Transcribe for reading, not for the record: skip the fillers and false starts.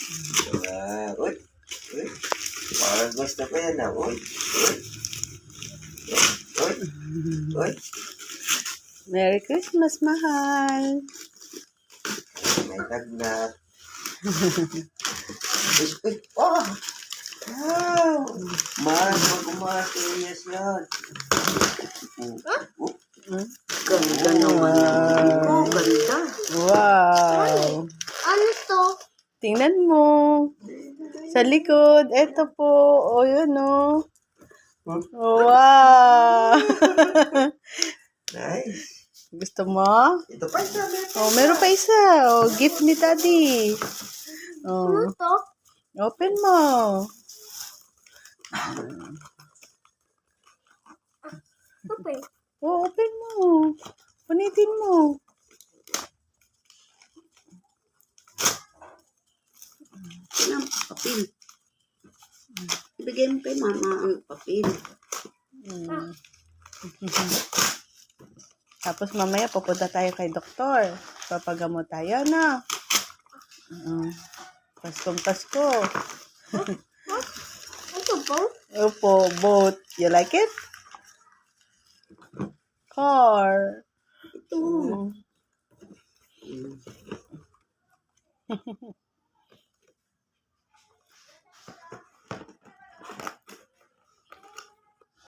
Uy. Uy. Parang gusto ko yan ah. Uy. Uy. Uy. Uy. Merry Christmas, mahal. May tagnat. Uy. Uy. Oh! Wow! Mas mag-umatiyas yan. Ganda naman. Oh, ganda. Wow. Ano to? Tingnan mo. Sa likod. Ito po. O, yun o. Wow. Nice. Gusto mo? Ito pa isa. Oh, meron pa isa. Oh, gift ni Daddy. Ano Oh, to? open mo. Open. Oh, open mo. Punitin mo. Ano? Papel. Ibigay mo kay mama ang papel. Tapos mamaya pupunta tayo kay doktor. Papagamot tayo na. Paskong Pasko. Ito po? Opo, boat. You like it? Car. Ito. Mm.